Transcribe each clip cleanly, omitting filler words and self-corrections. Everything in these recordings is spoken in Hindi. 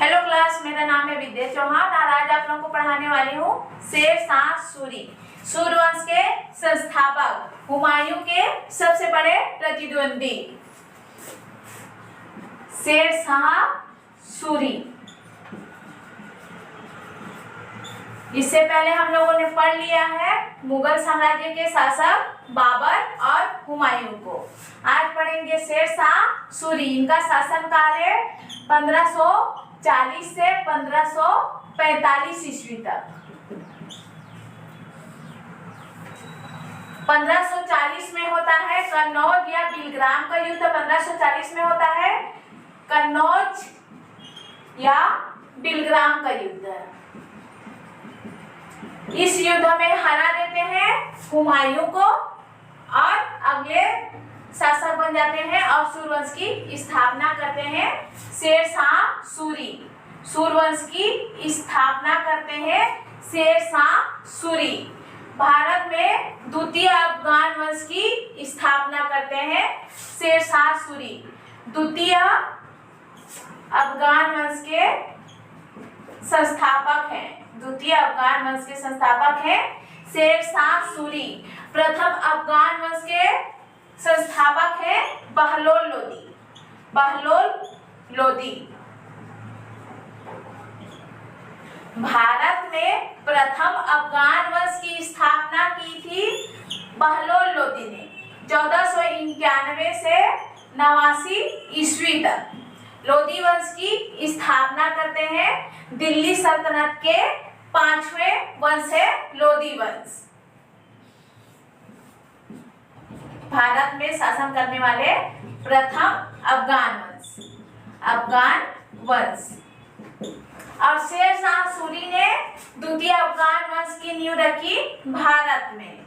हेलो क्लास, मेरा नाम है विद्या चौहान और आज आप लोगों को पढ़ाने वाली हूँ शेर शाह सूरी। सूर्यवंश के संस्थापक, हुमायूं के सबसे बड़े प्रतिद्वंदी शेर शाह सूरी। इससे पहले हम लोगों ने पढ़ लिया है मुगल साम्राज्य के शासक बाबर और हुमायूं को। आज पढ़ेंगे शेर शाह सूरी। इनका शासन काल है 1540 से 1545 ईस्वी तक। 1540 में होता है कन्नौज या बिलग्राम का युद्ध। 1540 में होता है कन्नौज या बिलग्राम का युद्ध। इस युद्ध में हरा देते हैं हुमायूं को और अगले शासक बन जाते हैं और सूर्यवंश की स्थापना करते हैं शेर शाह सूरी। सूर्यवंश की स्थापना करते हैं शेर शाह सूरी। भारत में द्वितीय अफगान वंश की स्थापना करते हैं शेर शाह सूरी। द्वितीय अफगान वंश के संस्थापक हैं। द्वितीय अफगान वंश के संस्थापक हैं शेर शाह सूरी। प्रथम अफगान वंश के संस्थापक है बहलोल लोदी। बहलोल लोदी। भारत में प्रथम अफगान वंश की स्थापना की थी बहलोल लोदी ने 1491 से 89 ईस्वी तक। लोदी वंश की स्थापना करते हैं दिल्ली सल्तनत के 5वें वंश है लोदी वंश। भारत में शासन करने वाले प्रथम अफगान वंश। अफगान वंश और शेर शाह सूरी ने द्वितीय अफगान वंश की नींव रखी भारत में।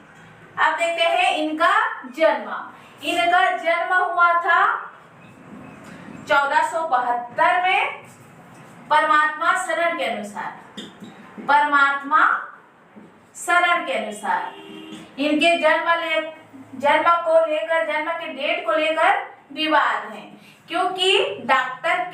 अब देखते हैं इनका जन्म। इनका जन्म हुआ था 1472 में परमात्मा शरण के अनुसार। परमात्मा शरण के अनुसार इनके जन्म को लेकर, जन्म के डेट को लेकर विवाद है, क्योंकि डॉक्टर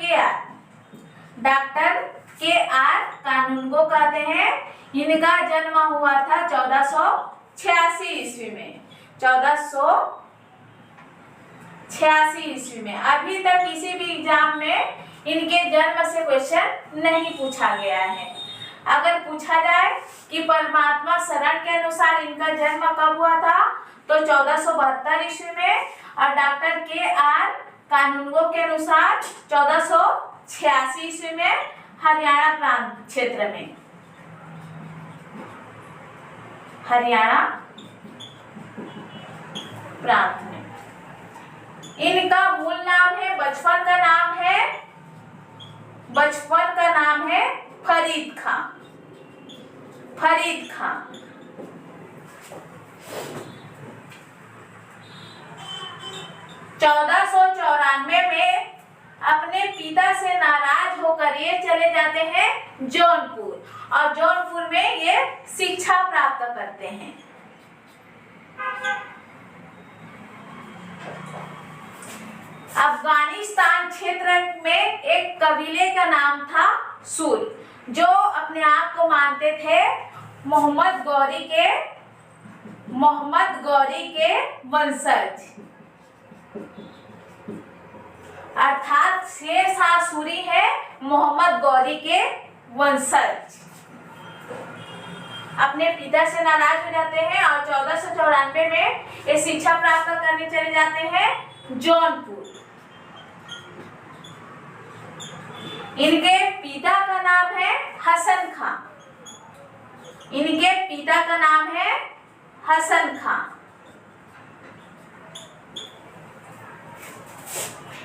के आर कानून को कहते हैं। इनका जन्म हुआ था 1486 ईस्वी में। 1486 ईस्वी में। अभी तक किसी भी एग्जाम में इनके जन्म से क्वेश्चन नहीं पूछा गया है। अगर पूछा जाए कि परमात्मा शरण के अनुसार इनका जन्म कब हुआ था तो 1472 ईस्वी में और डॉक्टर के आर कानूनगो के अनुसार 1486 ईस्वी में हरियाणा प्रांत क्षेत्र में। हरियाणा प्रांत में। इनका मूल नाम है, बचपन का नाम है फरीद खां। फरीद खां। में अपने पिता से नाराज होकर ये चले जाते हैं जौनपुर और जौनपुर में ये शिक्षा प्राप्त करते हैं। अफगानिस्तान क्षेत्र में एक कबीले का नाम था सूल, जो अपने आप को मानते थे मोहम्मद गौरी के वंशज, अर्थात शेर शाह सूरी है मोहम्मद गौरी के वंशज। अपने पिता से नाराज हो जाते हैं और 1494 में ये शिक्षा प्राप्त करने चले जाते हैं जौनपुर। इनके पिता का नाम है हसन खां। इनके पिता का नाम है हसन खां।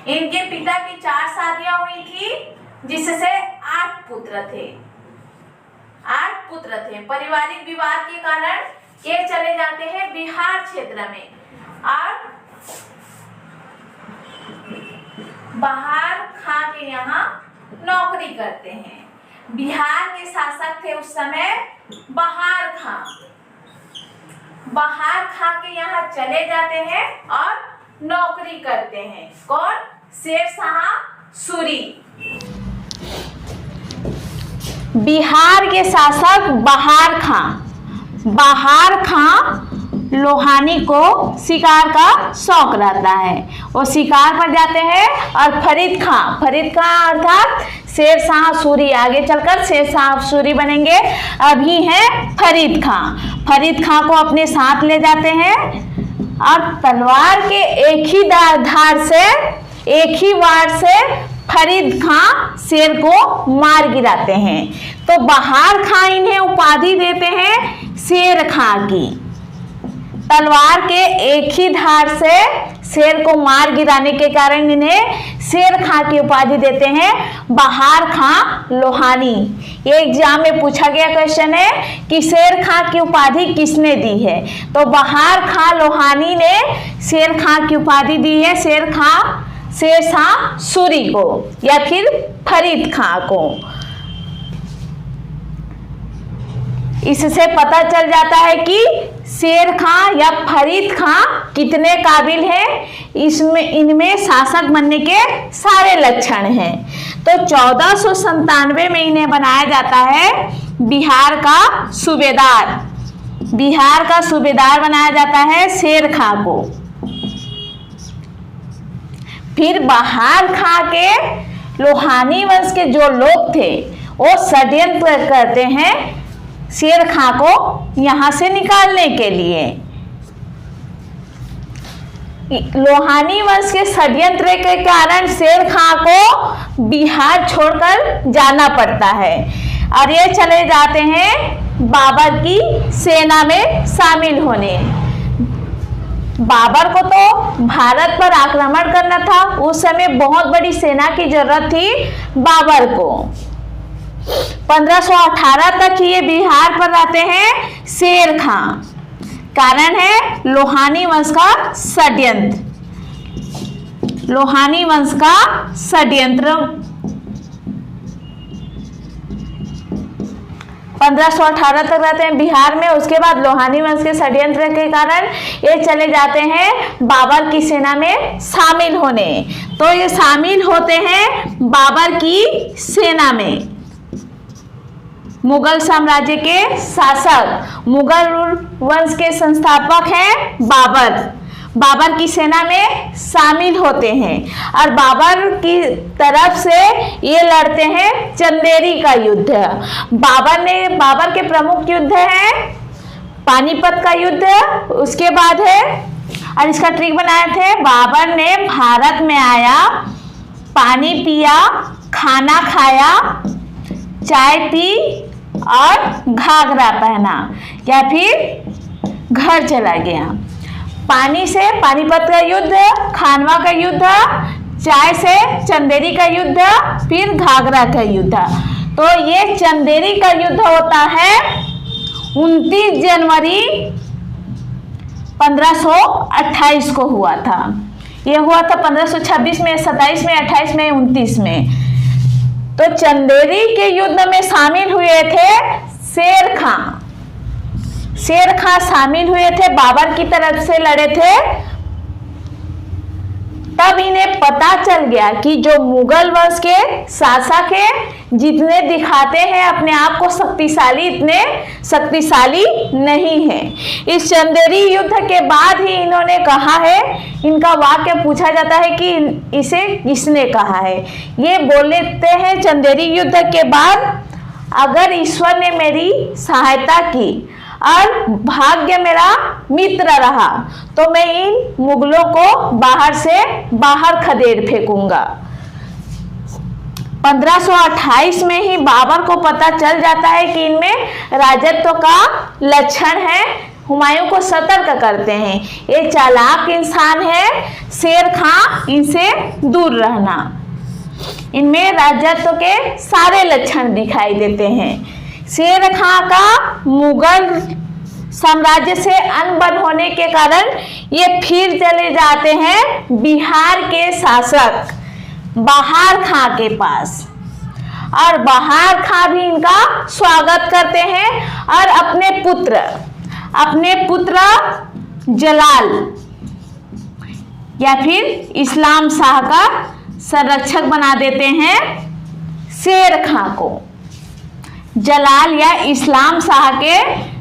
इनके पिता की 4 शादियां हुई थी, जिससे 8 पुत्र थे। 8 पुत्र थे। पारिवारिक विवाद के कारण ये चले जाते हैं बिहार क्षेत्र में और बहार खां के यहाँ नौकरी करते हैं। बिहार के शासक थे उस समय बहार खां। बहार खां के यहाँ चले जाते हैं और नौकरी करते हैं। कौन? शेर शाह सूरी। बिहार के शासक बहार खां लोहानी को शिकार का शौक रहता है, वो शिकार पर जाते हैं। और फरीद खां अर्थात शेर शाह सूरी, आगे चलकर शेर शाह सूरी बनेंगे, अभी हैं फरीद खां को अपने साथ ले जाते हैं और तलवार के एक ही धार से, एक ही वार से फरीद खां शेर को मार गिराते हैं। तो बहार खां इन्हें उपाधि देते हैं शेर खां की। तलवार के एक ही धार से शेर को मार गिराने के कारण इन्हें शेर खां की उपाधि देते हैं बहार खां लोहानी। ये एग्जाम में पूछा गया क्वेश्चन है कि शेर खां की उपाधि किसने दी है, तो बहार खां लोहानी ने शेर खां की उपाधि दी है शेर शाह सूरी को या फिर फरीद खां को। इससे पता चल जाता है कि शेर खां या फरीद खां कितने काबिल हैं, इनमें शासक बनने के सारे लक्षण हैं। तो 1497 में इन्हें बनाया जाता है बिहार का सूबेदार बनाया जाता है शेर खां को। फिर बहार खां के लोहानी वंश के जो लोग थे वो षड्यंत्र करते हैं शेर खां को यहाँ से निकालने के लिए। लोहानी वंश के षड्यंत्र के कारण शेर खां को बिहार छोड़कर जाना पड़ता है और ये चले जाते हैं बाबर की सेना में शामिल होने। बाबर को तो भारत पर आक्रमण करना था, उस समय बहुत बड़ी सेना की जरूरत थी बाबर को। 1518 तक ये बिहार पर रहते हैं शेर खां। कारण है लोहानी वंश का षड्यंत्र। 1518 तक रहते हैं बिहार में। उसके बाद लोहानी वंश के षड्यंत्र के कारण ये चले जाते हैं बाबर की सेना में शामिल होने। तो ये शामिल होते हैं बाबर की सेना में। मुगल साम्राज्य के शासक, मुगल वंश के संस्थापक हैं बाबर की सेना में शामिल होते हैं और बाबर की तरफ से ये लड़ते हैं चंदेरी का युद्ध। बाबर के प्रमुख युद्ध है पानीपत का युद्ध, उसके बाद है, और इसका ट्रिक बनाए थे, बाबर ने भारत में आया, पानी पिया, खाना खाया, चाय पी और घाघरा पहना या फिर घर चला गया। पानी से पानीपत का युद्ध, खानवा का युद्ध, चाय से चंदेरी का युद्ध, फिर घाघरा का युद्ध। तो ये चंदेरी का युद्ध होता है 29 जनवरी 1528 को हुआ था। ये हुआ था 1526 में, 27 में, 28 में, 29 में। तो चंदेरी के युद्ध में शामिल हुए थे शेर खां शामिल हुए थे, बाबर की तरफ से लड़े थे। तब इन्हें पता चल गया कि जो मुगल वंश के शासक हैं, जितने दिखाते हैं अपने आप को शक्तिशाली, इतने शक्तिशाली नहीं है। इस चंदेरी युद्ध के बाद ही इन्होंने कहा है, इनका वाक्य पूछा जाता है कि इसे किसने कहा है। ये बोलते हैं चंदेरी युद्ध के बाद, अगर ईश्वर ने मेरी सहायता की और भाग्य मेरा मित्र रहा तो मैं इन मुगलों को बाहर खदेड़ फेंकूंगा। 1528 में ही बाबर को पता चल जाता है कि इनमें राजत्व का लक्षण है। हुमायूं को सतर्क करते हैं, ये चालाक इंसान है, शेर खां, इनसे दूर रहना। इनमें राजत्व के सारे लक्षण दिखाई देते हैं। शेर खां का मुगल साम्राज्य से अनबन होने के कारण ये फिर चले जाते हैं बिहार के शासक बहार खां के पास, और बहार खां भी इनका स्वागत करते हैं और अपने पुत्र जलाल या फिर इस्लाम शाह का संरक्षक बना देते हैं शेर खां को। जलाल या इस्लाम शाह के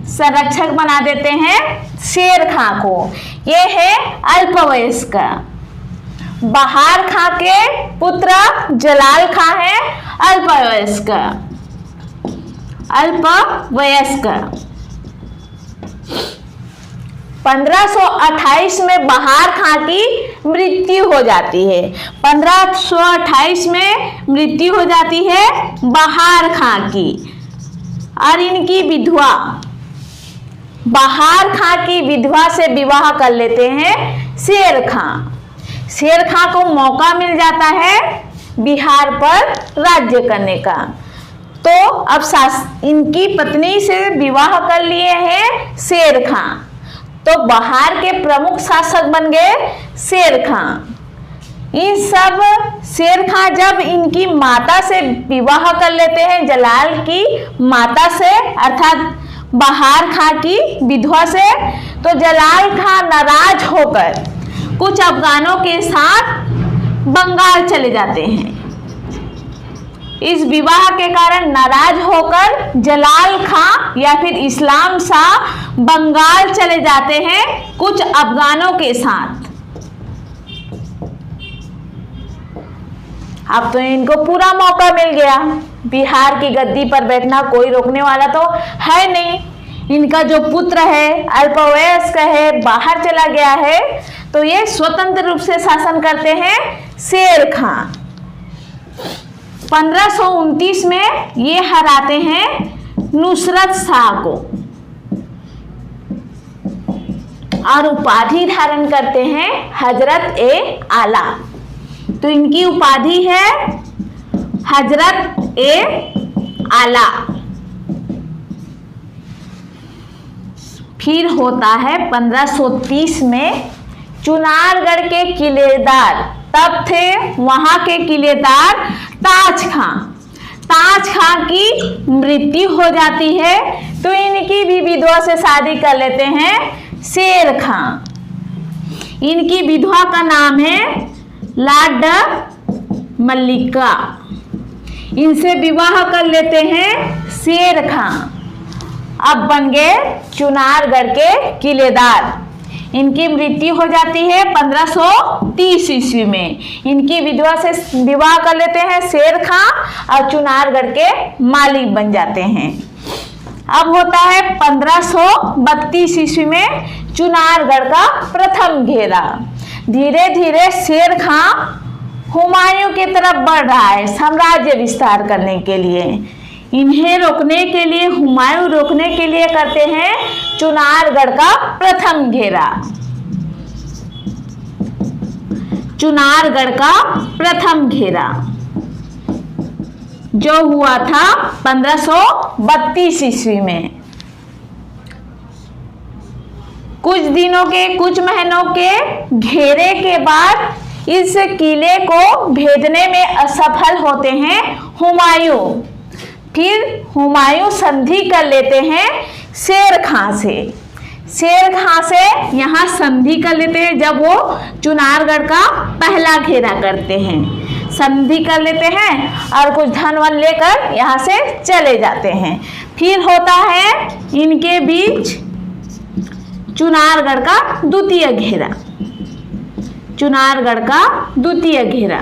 संरक्षक बना देते हैं शेर खां को। ये है अल्पवयस्क। बहार खां के पुत्र जलाल खां है अल्पवयस्क। 1528 में बहार खां की मृत्यु हो जाती है। 1528 में मृत्यु हो जाती है बहार खां की। और इनकी विधवा, बहार खां की विधवा से विवाह कर लेते हैं शेर खां। शेर खां को मौका मिल जाता है बिहार पर राज्य करने का। तो अब इनकी पत्नी से विवाह कर लिए हैं शेर खां, तो बहार के प्रमुख शासक बन गए शेर खां। इन सब शेर खां जब इनकी माता से विवाह कर लेते हैं, जलाल की माता से अर्थात बहार खां की विधवा से, तो जलाल खां नाराज होकर कुछ अफगानों के साथ बंगाल चले जाते हैं। इस विवाह के कारण नाराज होकर जलाल खां या फिर इस्लाम शाह बंगाल चले जाते हैं कुछ अफगानों के साथ। अब तो इनको पूरा मौका मिल गया, बिहार की गद्दी पर बैठना कोई रोकने वाला तो है नहीं। इनका जो पुत्र है अल्पवयस्क है, बाहर चला गया है, तो ये स्वतंत्र रूप से शासन करते हैं शेर खां। 1529 में ये हराते हैं नुसरत शाह को और उपाधि धारण करते हैं हजरत ए आला। तो इनकी उपाधि है हजरत ए आला। फिर होता है 1530 में चुनारगढ़ के किलेदार, तब थे वहां के किलेदार ताज खां। ताज खां की मृत्यु हो जाती है, तो इनकी भी विधवा से शादी कर लेते हैं शेर खां। इनकी विधवा का नाम है लाड मल्लिका। इनसे विवाह कर लेते हैं शेर खां। अब बन गए चुनारगढ़ के किलेदार। इनकी मृत्यु हो जाती है 1530 ईस्वी में। इनकी विधवा से विवाह कर लेते हैं शेर खां और चुनारगढ़ के मालिक बन जाते हैं। अब होता है 1532 ईस्वी में चुनारगढ़ का प्रथम घेरा। धीरे धीरे शेर खां हुमायूं की तरफ बढ़ रहा है साम्राज्य विस्तार करने के लिए। इन्हें रोकने के लिए, हुमायूं रोकने के लिए करते हैं चुनारगढ़ का प्रथम घेरा। चुनारगढ़ का प्रथम घेरा जो हुआ था 1532 ईस्वी में। कुछ दिनों के, कुछ महीनों के घेरे के बाद इस किले को भेजने में असफल होते हैं हुमायूं। फिर हुमायूं संधि कर लेते हैं शेर खां से। शेर खां से यहाँ संधि कर लेते हैं जब वो चुनारगढ़ का पहला घेरा करते हैं। संधि कर लेते हैं और कुछ धन वन लेकर यहाँ से चले जाते हैं। फिर होता है इनके बीच चुनारगढ़ का द्वितीय घेरा। चुनारगढ़ का द्वितीय घेरा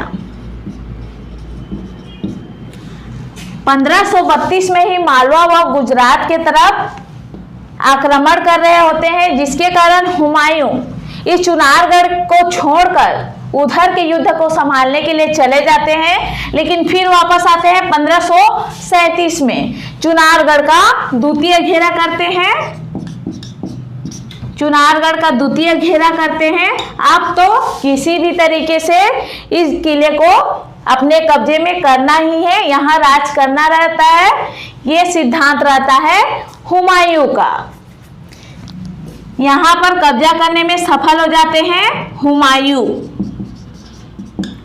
1532 में ही मालवा व गुजरात के तरफ आक्रमण कर रहे होते हैं, जिसके कारण हुमायूं इस चुनारगढ़ को छोड़कर उधर के युद्ध को संभालने के लिए चले जाते हैं। लेकिन फिर वापस आते हैं 1537 में चुनारगढ़ का द्वितीय घेरा करते हैं। चुनारगढ़ का द्वितीय घेरा करते हैं। अब तो किसी भी तरीके से इस किले को अपने कब्जे में करना ही है, यहाँ राज करना रहता है, ये सिद्धांत रहता है हुमायूं का। यहाँ पर कब्जा करने में सफल हो जाते हैं हुमायूं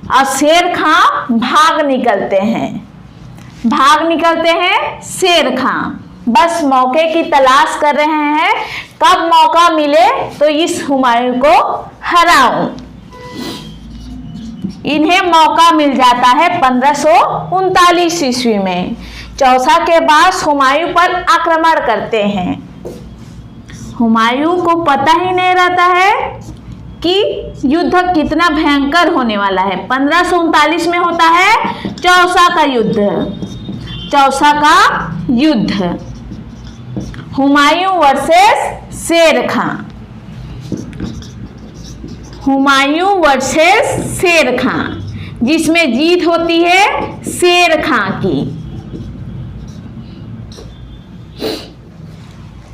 और शेर खां भाग निकलते हैं शेर खां। बस मौके की तलाश कर रहे हैं, कब मौका मिले तो इस हुमायूं को हराऊं। इन्हें मौका मिल जाता है 1539 ईस्वी में। चौसा के बाद हुमायूं पर आक्रमण करते हैं। हुमायूं को पता ही नहीं रहता है कि युद्ध कितना भयंकर होने वाला है। 1539 में होता है चौसा का युद्ध। चौसा का युद्ध, हुमायूं वर्सेस शेर खां। हुमायूं वर्सेस शेर खां, जिसमें जीत होती है शेर खां की।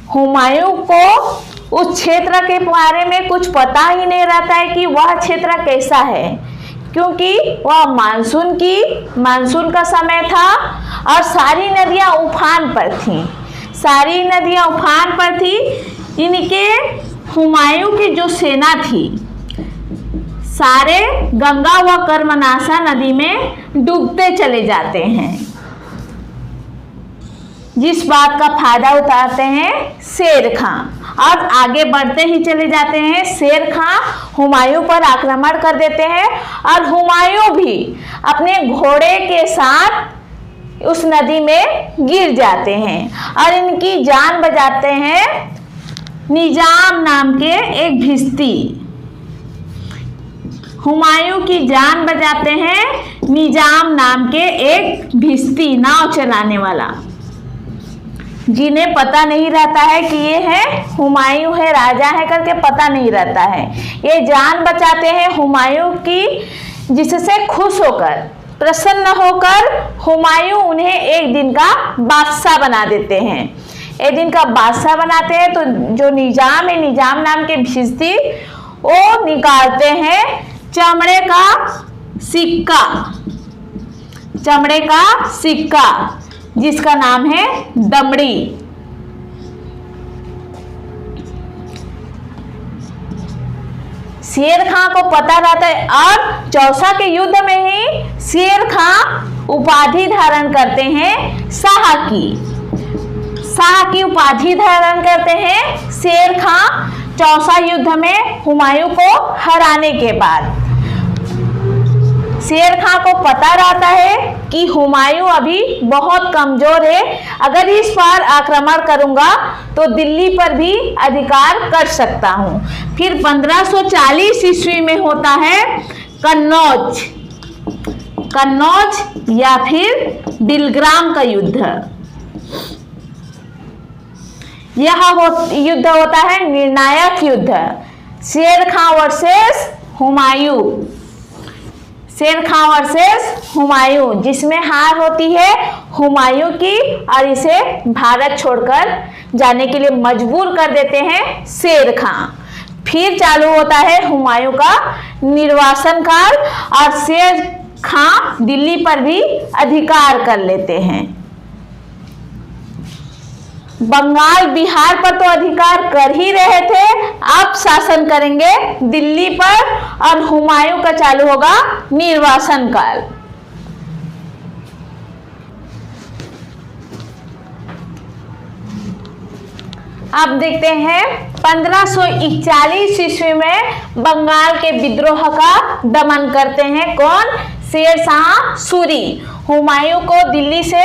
हुमायूं को उस क्षेत्र के बारे में कुछ पता ही नहीं रहता है कि वह क्षेत्र कैसा है, क्योंकि वह मानसून का समय था और सारी नदियां उफान पर थीं। सारी नदियां उफान पर थी। इनके हुमायूं की जो सेना थी, सारे गंगा व कर्मनाशा नदी में डूबते चले जाते हैं। जिस बात का फायदा उठाते हैं शेर खां और आगे बढ़ते ही चले जाते हैं। शेर खां हुमायूं पर आक्रमण कर देते हैं और हुमायूं भी अपने घोड़े के साथ उस नदी में गिर जाते हैं और इनकी जान बचाते हैं निजाम नाम के एक भिश्ती। हुमायूं की जान बचाते हैं निजाम नाम के एक भिश्ती, नाव चलाने वाला, जिन्हें पता नहीं रहता है कि ये है हुमायूं है, राजा है करके पता नहीं रहता है। ये जान बचाते हैं हुमायूं की, जिससे खुश होकर, प्रसन्न होकर हुमायूं उन्हें एक दिन का बादशाह बना देते हैं। एक दिन का बादशाह बनाते हैं तो जो निजाम है, निजाम नाम के भिश्ती, वो निकालते हैं चमड़े का सिक्का। चमड़े का सिक्का जिसका नाम है दमड़ी। शेर खां को पता रहता है और चौसा के युद्ध में ही शेर खां उपाधि धारण करते हैं शाह की। शाह की उपाधि धारण करते हैं शेर खां चौसा युद्ध में हुमायूं को हराने के बाद। शेर खां को पता रहता है कि हुमायूं अभी बहुत कमजोर है, अगर इस बार आक्रमण करूंगा तो दिल्ली पर भी अधिकार कर सकता हूं। फिर 1540 ईस्वी में होता है कन्नौज। कन्नौज या फिर बिलग्राम का युद्ध। यह युद्ध होता है निर्णायक युद्ध, शेर खां वर्सेस हुमायूं। शेर खां वर्सेस हुमायूं, जिसमें हार होती है हुमायूं की और इसे भारत छोड़कर जाने के लिए मजबूर कर देते हैं शेर खां। फिर चालू होता है हुमायूं का निर्वासन काल और शेर खां दिल्ली पर भी अधिकार कर लेते हैं। बंगाल बिहार पर तो अधिकार कर ही रहे थे, अब शासन करेंगे दिल्ली पर और हुमायूं का चालू होगा निर्वासन काल। अब देखते हैं 1541 ईस्वी में बंगाल के विद्रोह का दमन करते हैं कौन? शेर शाह सूरी। हुमायूं को दिल्ली से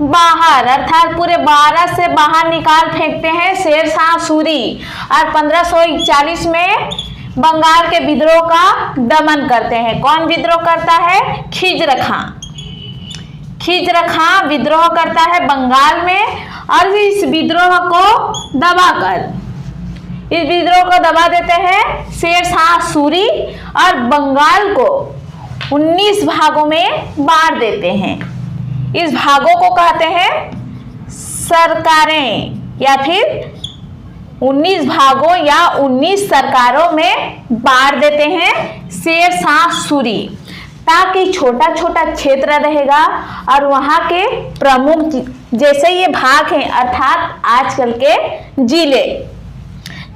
बाहर अर्थात पूरे भारत से बाहर निकाल फेंकते हैं शेर शाह सूरी और 1541 में बंगाल के विद्रोह का दमन करते हैं। कौन विद्रोह करता है? खिज्र खां। खिज्र खां विद्रोह करता है बंगाल में और इस विद्रोह को दबाकर, इस विद्रोह को दबा देते हैं शेर शाह सूरी और बंगाल को 19 भागों में बांट देते हैं। इस भागों को कहते हैं सरकारें या फिर 19 भागों या 19 सरकारों में बांट देते हैं शेर शाह सूरी, ताकि छोटा छोटा क्षेत्र रहेगा और वहाँ के प्रमुख जैसे ये भाग हैं अर्थात आजकल के जिले,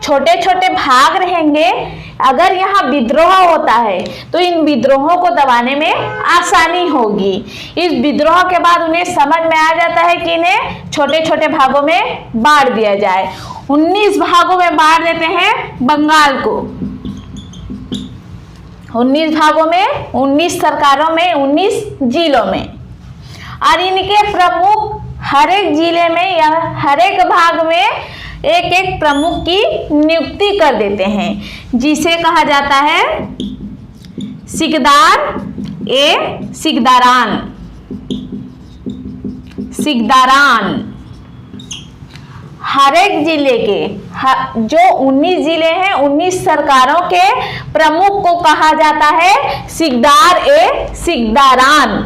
छोटे छोटे भाग रहेंगे। अगर यहाँ विद्रोह होता है तो इन विद्रोहों को दबाने में आसानी होगी। इस विद्रोह के बाद उन्हें समझ में आ जाता है कि इन्हें छोटे छोटे भागों में बांट दिया जाए। 19 भागों में बांट देते हैं बंगाल को, 19 भागों में, 19 सरकारों में, 19 जिलों में। और इनके प्रमुख हर एक जिले में या हर एक भाग में एक एक प्रमुख की नियुक्ति कर देते हैं, जिसे कहा जाता है सिकदार ए सिकदारान। सिकदारान हर एक जिले के जो 19 जिले हैं 19 सरकारों के प्रमुख को कहा जाता है सिकदार ए सिकदारान।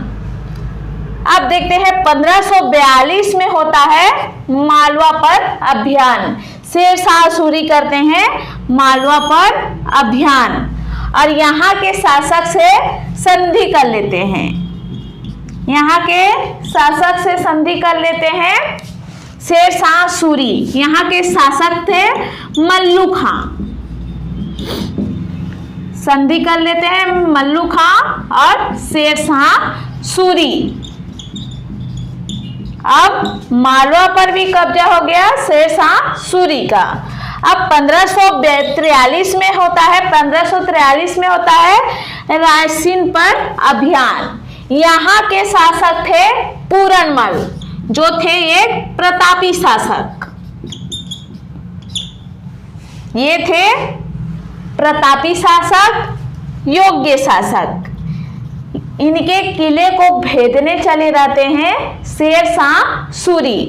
अब देखते हैं 1542 में होता है मालवा पर अभियान। शेरशाह सूरी करते हैं मालवा पर अभियान और यहाँ के शासक से संधि कर लेते हैं। यहाँ के शासक से संधि कर लेते हैं शेरशाह सूरी। यहाँ के शासक थे मल्लू खां। संधि कर लेते हैं मल्लू खां और शेरशाह सूरी। अब मालवा पर भी कब्जा हो गया शेरशाह सूरी का। अब 1543 में होता है 1543 में होता है रायसीन पर अभियान। यहाँ के शासक थे पूरनमल, जो थे एक प्रतापी शासक। ये थे प्रतापी शासक, योग्य शासक। इनके किले को भेदने चले रहते हैं शेरशाह सूरी,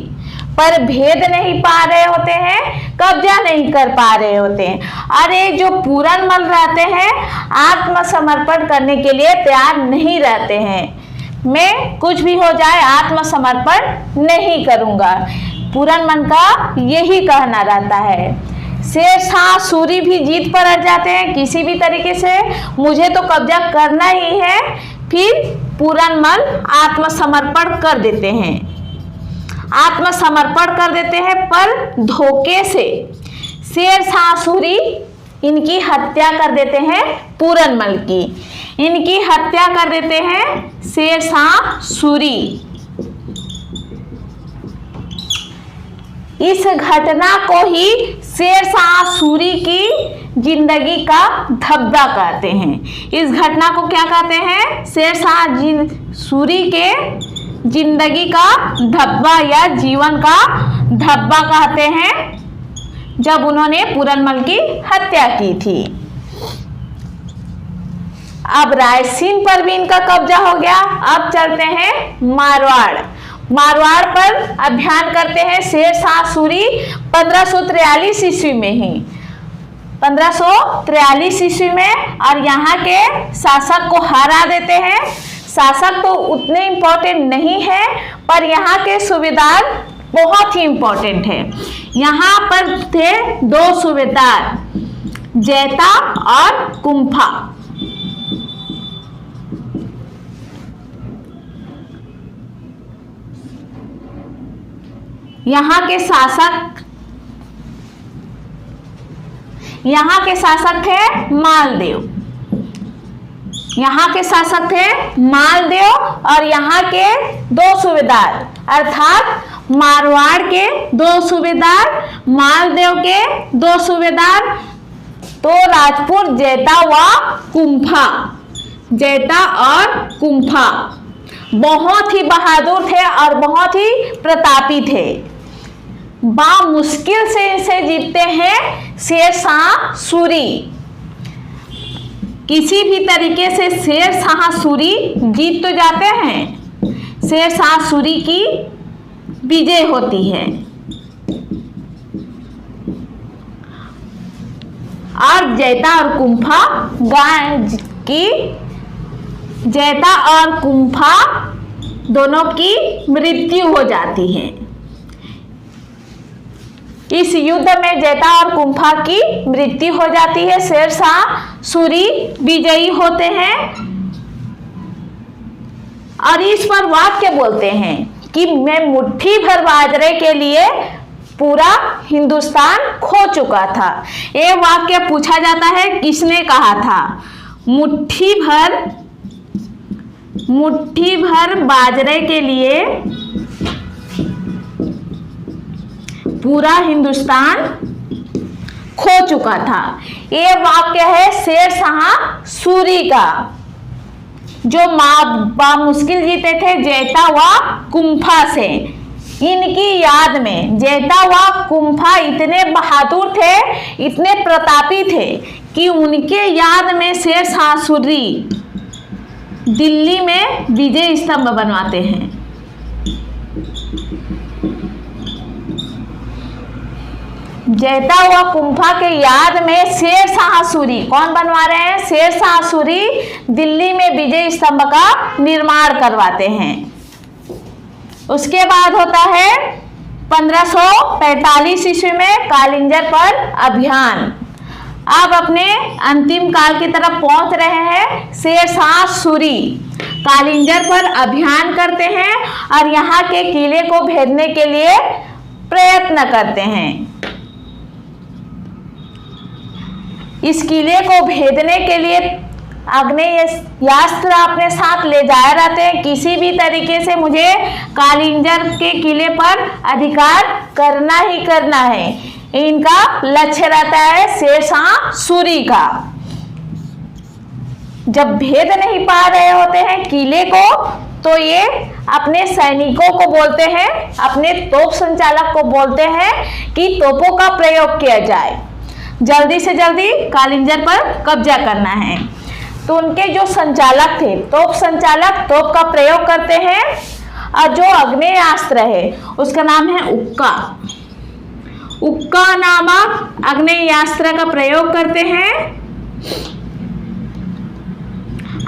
पर भेद नहीं पा रहे होते हैं, कब्जा नहीं कर पा रहे होते हैं। अरे जो पूरनमल रहते हैं आत्मसमर्पण करने के लिए तैयार नहीं रहते हैं। मैं कुछ भी हो जाए आत्मसमर्पण नहीं करूंगा, पूरनमल का यही कहना रहता है। शेरशाह सूरी भी जीत पर अड़ जाते हैं किसी भी तरीके से, मुझे तो कब्जा करना ही है। फिर पूरनमल आत्मसमर्पण कर देते हैं, आत्मसमर्पण कर देते हैं, पर धोखे से शेरशाह सूरी इनकी हत्या कर देते हैं। पूरनमल की इनकी हत्या कर देते हैं शेरशाह सूरी। इस घटना को ही शेरशाह सूरी की जिंदगी का धब्बा कहते हैं। इस घटना को क्या कहते हैं? शेरशाह सूरी के जिंदगी का धब्बा या जीवन का धब्बा कहते हैं, जब उन्होंने पूरनमल की हत्या की थी। अब रायसीन पर भी इनका कब्जा हो गया। अब चलते हैं मारवाड़। मारवाड़ पर अभियान करते हैं शेरशाह सूरी 1543 ईस्वी में ही, 1543 ईस्वी में, और यहाँ के शासक को हरा देते हैं। शासक तो उतने इम्पोर्टेंट नहीं है, पर यहाँ के सूबेदार बहुत ही इम्पोर्टेंट है। यहाँ पर थे दो सूबेदार, जैता और कुम्फा। यहाँ के शासक थे मालदेव। यहाँ के शासक थे मालदेव और यहाँ के दो सूबेदार, अर्थात मारवाड़ के दो सूबेदार, मालदेव के दो सूबेदार, तो राजपूत जैता व कुम्फा। जैता और कुम्फा बहुत ही बहादुर थे और बहुत ही प्रतापी थे। मुश्किल से इसे जीतते हैं शेरशाह सूरी। किसी भी तरीके से शेरशाह सूरी जीत तो जाते हैं, शेरशाह सूरी की विजय होती है। और जैता और कुम्फा जैता और कुम्फा दोनों की मृत्यु हो जाती है। इस युद्ध में जैता और कुम्फा की मृत्यु हो जाती है। शेरशाह सूरी विजयी होते हैं और इस पर वाक्य बोलते हैं कि मैं मुट्ठी भर बाजरे के लिए पूरा हिंदुस्तान खो चुका था। ये वाक्य पूछा जाता है किसने कहा था? मुट्ठी भर बाजरे के लिए पूरा हिंदुस्तान खो चुका था। ये वाक्य है शेरशाह सूरी का। जो मुश्किल जीते थे जेता व कुंफा से। इनकी याद में जेता व कुंफा इतने बहादुर थे, इतने प्रतापी थे कि उनके याद में शेरशाह सूरी दिल्ली में विजय स्तंभ बनवाते हैं। जेता हुआ कुंफा के याद में शेरशाह सूरी कौन बनवा रहे हैं? शेरशाह सूरी दिल्ली में विजय स्तंभ का निर्माण करवाते हैं। उसके बाद होता है 1545 ईस्वी में कालिंजर पर अभियान। अब अपने अंतिम काल की तरफ पहुंच रहे हैं। शेरशाह सूरी कालिंजर पर अभियान करते हैं और यहाँ के किले को भेदने के लिए प्रयत्न करते हैं। इस किले को भेदने के लिए आग्नेयास्त्र अपने साथ ले जाए रहते हैं। किसी भी तरीके से मुझे कालिंजर के किले पर अधिकार करना ही करना है, इनका लक्ष्य रहता है शेरशाह सूरी का। जब भेद नहीं पा रहे होते हैं किले को, तो ये अपने सैनिकों को बोलते हैं, अपने तोप संचालक को बोलते हैं कि तोपों का प्रयोग किया जाए, जल्दी से जल्दी कालिंजर पर कब्जा करना है। तो उनके जो संचालक थे, तोप संचालक, तोप का प्रयोग करते हैं और जो आग्नेयास्त्र है उसका नाम है उक्का। उक्का नामक आग्नेयास्त्र का प्रयोग करते हैं।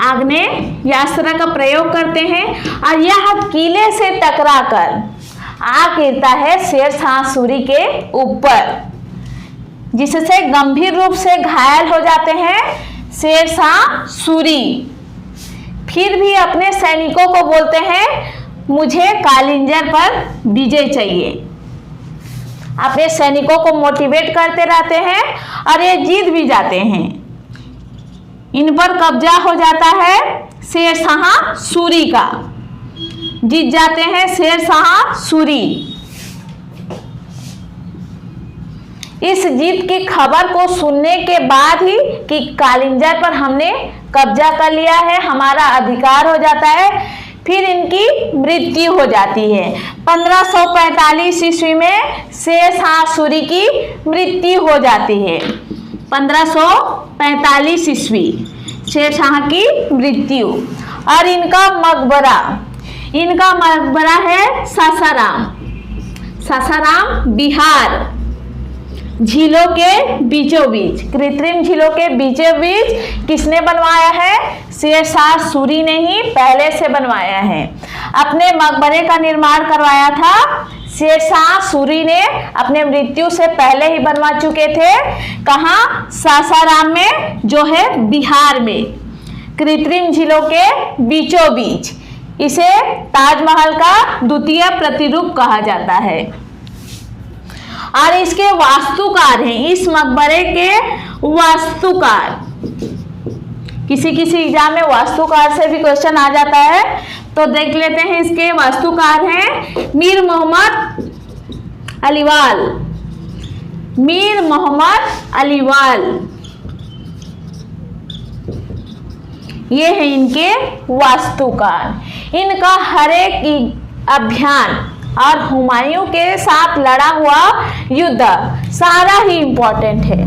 आग्नेयास्त्र का प्रयोग करते हैं और यह किले से टकराकर आ गिरता है शेरशाह सूरी के ऊपर, जिससे गंभीर रूप से घायल हो जाते हैं शेरशाह सूरी। फिर भी अपने सैनिकों को बोलते हैं मुझे कालिंजर पर विजय चाहिए। अपने सैनिकों को मोटिवेट करते रहते हैं और ये जीत भी जाते हैं। इन पर कब्जा हो जाता है शेरशाह सूरी का, जीत जाते हैं शेरशाह सूरी। इस जीत की खबर को सुनने के बाद ही कि कालिंजर पर हमने कब्जा कर लिया है, हमारा अधिकार हो जाता है, फिर इनकी मृत्यु हो जाती है। 1545 ईस्वी में शेरशाह सूरी की मृत्यु हो जाती है। 1545 ईस्वी शेरशाह की मृत्यु। और इनका मकबरा है सासाराम। सासाराम बिहार, झीलों के बीचों बीच, कृत्रिम झीलों के बीचों बीच किसने बनवाया है? शेरशाह सूरी ने ही पहले से बनवाया है। अपने मकबरे का निर्माण करवाया था शेरशाह सूरी ने, अपने मृत्यु से पहले ही बनवा चुके थे। कहाँ? सासाराम में, जो है बिहार में, कृत्रिम झीलों के बीचों बीच। इसे ताजमहल का द्वितीय प्रतिरूप कहा जाता है। और इसके वास्तुकार हैं, इस मकबरे के वास्तुकार। किसी एग्जाम में वास्तुकार से भी क्वेश्चन आ जाता है, तो देख लेते हैं। इसके वास्तुकार हैं मीर मोहम्मद अलीवाल। मीर मोहम्मद अलीवाल, ये है इनके वास्तुकार। इनका हर एक अभियान और हुमायूं के साथ लड़ा हुआ युद्ध सारा ही इंपॉर्टेंट है।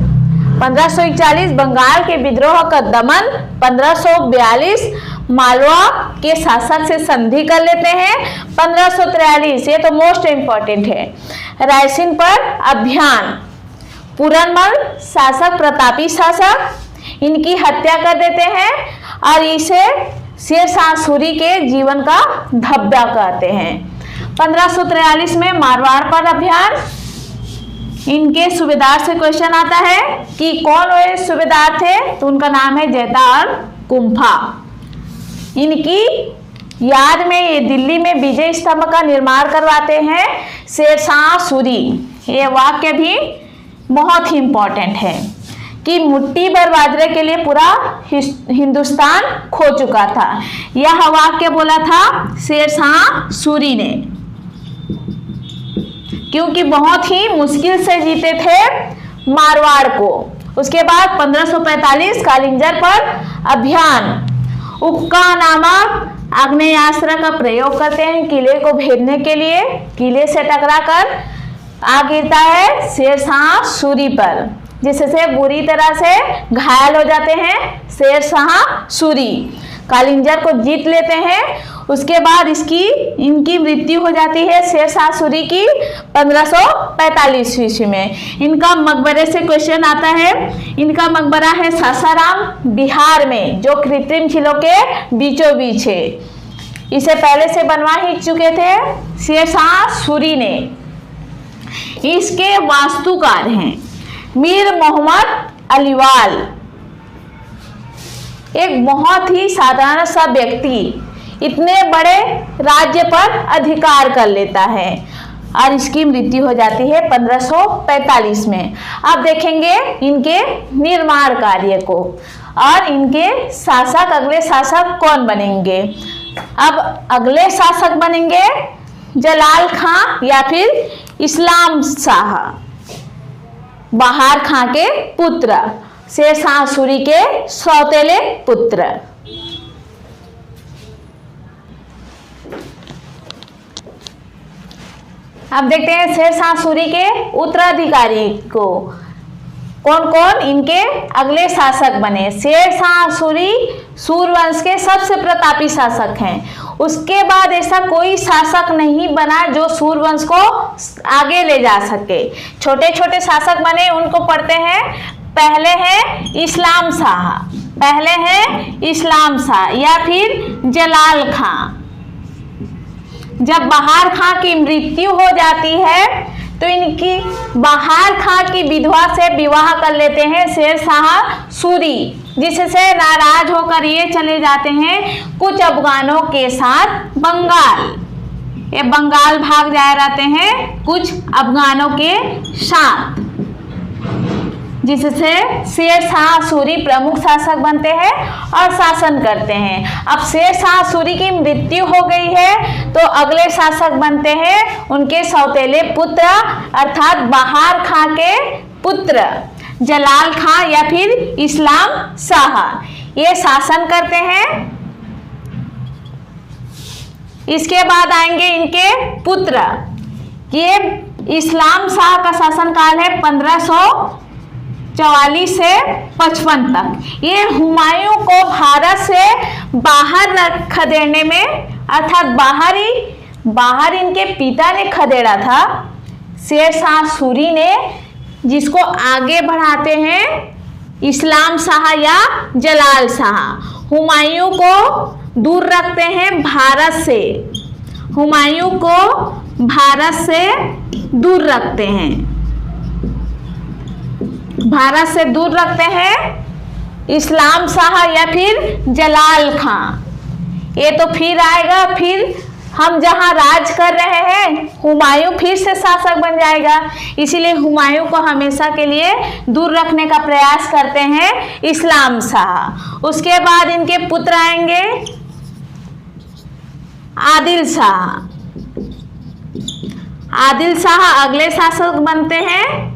1541 बंगाल के विद्रोह का दमन, 1542 मालवा के शासक से संधि कर लेते हैं, 1543 ये तो मोस्ट इंपॉर्टेंट है, रायसीन पर अभियान, पूरनमल शासक, प्रतापी शासक, इनकी हत्या कर देते हैं और इसे शेरशाह सूरी के जीवन का धब्बा कहते हैं। 1543 में मारवाड़ पर अभियान। इनके सूबेदार से क्वेश्चन आता है कि कौन वे सूबेदार थे, तो उनका नाम है जेता और कुंफा। इनकी याद में ये दिल्ली में विजय स्तंभ का निर्माण करवाते हैं शेरशाह सूरी। ये वाक्य भी बहुत ही इंपॉर्टेंट है कि मुट्ठी भर बाजरे के लिए पूरा हिंदुस्तान खो चुका था। यह वाक्य बोला था शेरशाह सूरी ने, क्योंकि बहुत ही मुश्किल से जीते थे मारवाड़ को। उसके बाद 1545 कालिंजर पर अभियान, उक्का नामक आग्नेयास्त्र का प्रयोग करते हैं किले को भेदने के लिए। किले से टकराकर आ गिरता है शेरशाह सूरी पर, जिससे बुरी तरह से घायल हो जाते हैं शेरशाह सूरी। कालिंजर को जीत लेते हैं। उसके बाद इनकी मृत्यु हो जाती है शेरशाह सूरी की 1545 ईस्वी में। इनका मकबरे से क्वेश्चन आता है। इनका मकबरा है सासाराम बिहार में, जो कृत्रिम झीलों के बीचों बीच है। इसे पहले से बनवा ही चुके थे शेरशाह सूरी ने। इसके वास्तुकार हैं मीर मोहम्मद अलीवाल, एक बहुत ही साधारण सा व्यक्ति इतने बड़े राज्य पर अधिकार कर लेता है और इसकी मृत्यु हो जाती है 1545 में। अब देखेंगे इनके निर्माण कार्य को और इनके शासक, अगले शासक कौन बनेंगे। अब अगले शासक बनेंगे जलाल खां या फिर इस्लाम शाह, बहार खां के पुत्र, शेरशाह सूरी के सौतेले पुत्र। अब देखते हैं शेरशाह सूरी के उत्तराधिकारी को कौन कौन इनके अगले शासक बने। शेरशाह सूरी सूरवंश के सबसे प्रतापी शासक हैं। उसके बाद ऐसा कोई शासक नहीं बना जो सूरवंश को आगे ले जा सके। छोटे छोटे शासक बने, उनको पढ़ते हैं। पहले है इस्लाम शाह, पहले है इस्लाम शाह या फिर जलाल खां। जब बहार खां की मृत्यु हो जाती है तो इनकी बहार खां की विधवा से विवाह कर लेते हैं शेरशाह सूरी, जिससे नाराज होकर ये चले जाते हैं कुछ अफगानों के साथ बंगाल। ये बंगाल भाग जाए रहते हैं कुछ अफगानों के साथ, जिससे शेरशाह सूरी प्रमुख शासक बनते हैं और शासन करते हैं। अब शेरशाह सूरी की मृत्यु हो गई है तो अगले शासक बनते हैं उनके सौतेले पुत्र अर्थात बहार खां के पुत्र जलाल खां या फिर इस्लाम शाह। ये शासन करते हैं। इसके बाद आएंगे इनके पुत्र। ये इस्लाम शाह का शासनकाल है 1544 से 55 तक। ये हुमायूं को भारत से बाहर खदेड़ने में अर्थात बाहर इनके पिता ने खदेड़ा था शेरशाह सूरी ने, जिसको आगे बढ़ाते हैं इस्लाम शाह या जलाल शाह। हुमायूं को दूर रखते हैं भारत से, हुमायूं को भारत से दूर रखते हैं, भारत से दूर रखते हैं इस्लाम शाह या फिर जलाल खां। ये तो फिर आएगा, फिर हम जहां राज कर रहे हैं हुमायूं फिर से शासक बन जाएगा, इसीलिए हुमायूं को हमेशा के लिए दूर रखने का प्रयास करते हैं इस्लाम शाह। उसके बाद इनके पुत्र आएंगे आदिल शाह। आदिल शाह अगले शासक बनते हैं,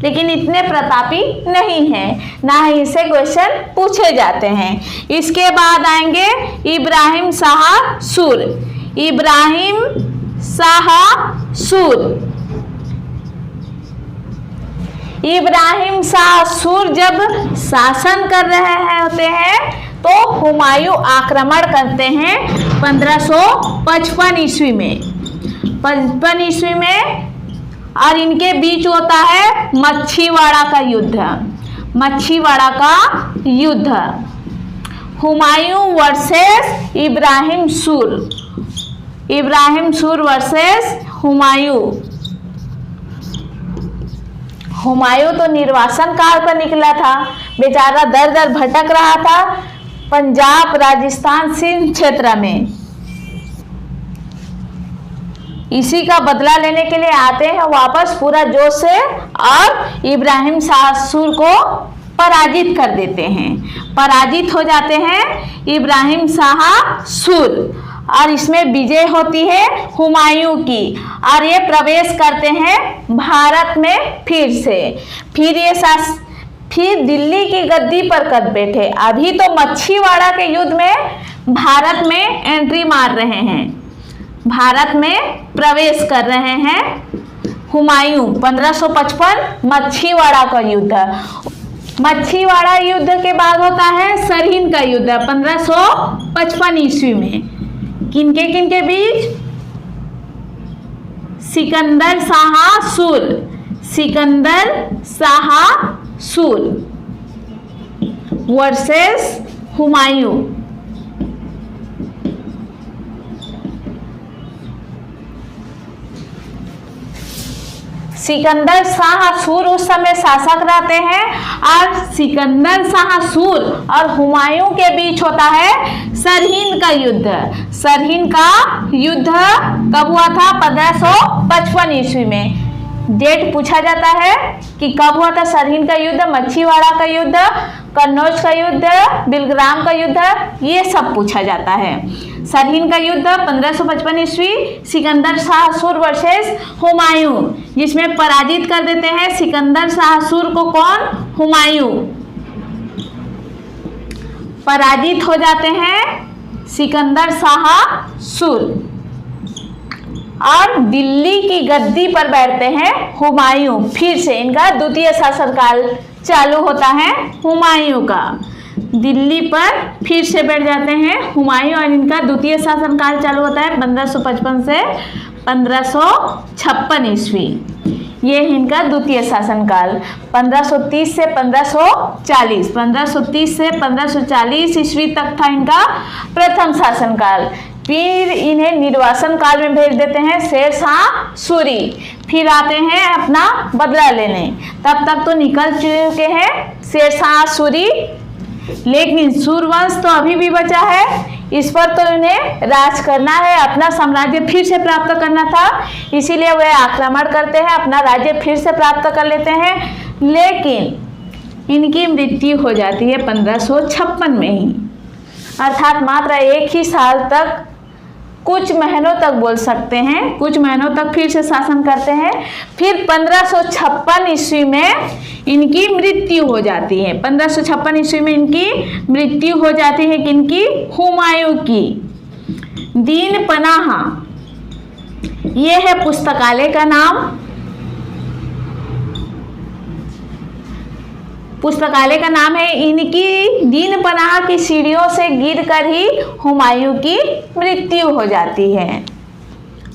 लेकिन इतने प्रतापी नहीं है, ना ही इसे क्वेश्चन पूछे जाते हैं। इसके बाद आएंगे इब्राहिम शाह सूर। इब्राहिम शाह सूर, इब्राहिम शाह सूर जब शासन कर रहे होते हैं तो हुमायूं आक्रमण करते हैं 1555 ईस्वी में, 55 ईस्वी में, और इनके बीच होता है मच्छीवाड़ा का युद्ध। मच्छीवाड़ा का युद्ध, हुमायूं वर्सेस इब्राहिम सूर, इब्राहिम सूर वर्सेस हुमायूं। हुमायूं तो निर्वासन काल पर निकला था, बेचारा दर दर भटक रहा था पंजाब, राजस्थान, सिंध क्षेत्र में। इसी का बदला लेने के लिए आते हैं वापस पूरा जोश से और इब्राहिम शाह सूर को पराजित कर देते हैं। पराजित हो जाते हैं इब्राहिम शाह सूर और इसमें विजय होती है हुमायूं की और ये प्रवेश करते हैं भारत में फिर से। फिर दिल्ली की गद्दी पर कब बैठे। अभी तो मच्छीवाड़ा के युद्ध में भारत में एंट्री मार रहे हैं, भारत में प्रवेश कर रहे हैं हुमायूं। 1555 मच्छीवाड़ा का युद्ध। मच्छीवाड़ा युद्ध के बाद होता है सरहिंद का युद्ध 1555 ईस्वी में। किनके बीच? सिकंदर शाह सूर, सिकंदर शाह सूर वर्सेस हुमायूं। सिकंदर शाह सूर उस समय शासक रहते हैं और सिकंदर शाह सूर और हुमायूं के बीच होता है सरहिंद का युद्ध। सरहिंद का युद्ध कब हुआ था? 1555 ईस्वी में। डेट पूछा जाता है कि कब हुआ था सरहिंद का युद्ध, मच्छीवाड़ा का युद्ध, कन्नौज का युद्ध, बिलग्राम का युद्ध, ये सब पूछा जाता है। सरहिंद का युद्ध 1555 ईस्वी, सिकंदर शाह सूर वर्सेस हुमायूं, जिसमें पराजित कर देते हैं सिकंदर शाह सूर को। कौन? हुमायूं पराजित हो जाते हैं सिकंदर शाह सूर और दिल्ली की गद्दी पर बैठते हैं हुमायूं। फिर से इनका द्वितीय शासनकाल चालू होता है हुमायूं का। दिल्ली पर फिर से बैठ जाते हैं हुमायूं और इनका द्वितीय शासनकाल चालू होता है 1555 से 1556 ईस्वी। ये है इनका द्वितीय शासनकाल। 1530 से 1540, 1530 से 1540 ईस्वी तक था इनका प्रथम शासनकाल। फिर इन्हें निर्वासन काल में भेज देते हैं शेर शाह सूरी। फिर आते हैं अपना बदला लेने। तब तक तो निकल चुके हैं शेर शाह सूरी, लेकिन सूरवंश तो अभी भी बचा है। इस पर तो इन्हें राज करना है, अपना साम्राज्य फिर से प्राप्त करना था, इसीलिए वे आक्रमण करते हैं, अपना राज्य फिर से प्राप्त कर लेते हैं। लेकिन इनकी मृत्यु हो जाती है 1556 में ही, अर्थात मात्र एक ही साल तक, कुछ महीनों तक बोल सकते हैं, कुछ महीनों तक फिर से शासन करते हैं। फिर 1556 ईस्वी में इनकी मृत्यु हो जाती है। 1556 ईस्वी में इनकी मृत्यु हो जाती है किनकी? हुमायूं की। दीन पनाह, ये है पुस्तकालय का नाम। पुस्तकालय का नाम है। इनकी दीन पनाह की सीढ़ियों से गिरकर ही हुमायूं की मृत्यु हो जाती है।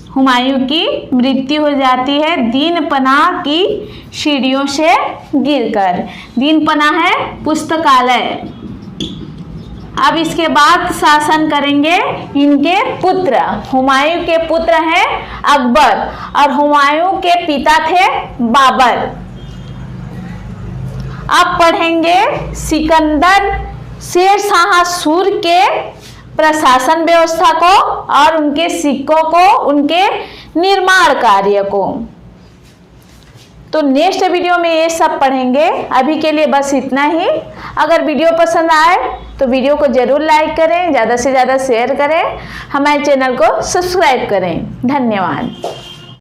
हुमायूं की मृत्यु हो जाती है दीन पनाह की सीढ़ियों से गिरकर। दीन पनाह है पुस्तकालय। अब इसके बाद शासन करेंगे इनके पुत्र। हुमायूं के पुत्र हैं अकबर और हुमायूं के पिता थे बाबर। अब पढ़ेंगे सिकंदर शेर शाह सूर के प्रशासन व्यवस्था को और उनके सिक्कों को, उनके निर्माण कार्य को। तो नेक्स्ट वीडियो में ये सब पढ़ेंगे। अभी के लिए बस इतना ही। अगर वीडियो पसंद आए तो वीडियो को जरूर लाइक करें, ज़्यादा से ज़्यादा शेयर करें, हमारे चैनल को सब्सक्राइब करें। धन्यवाद।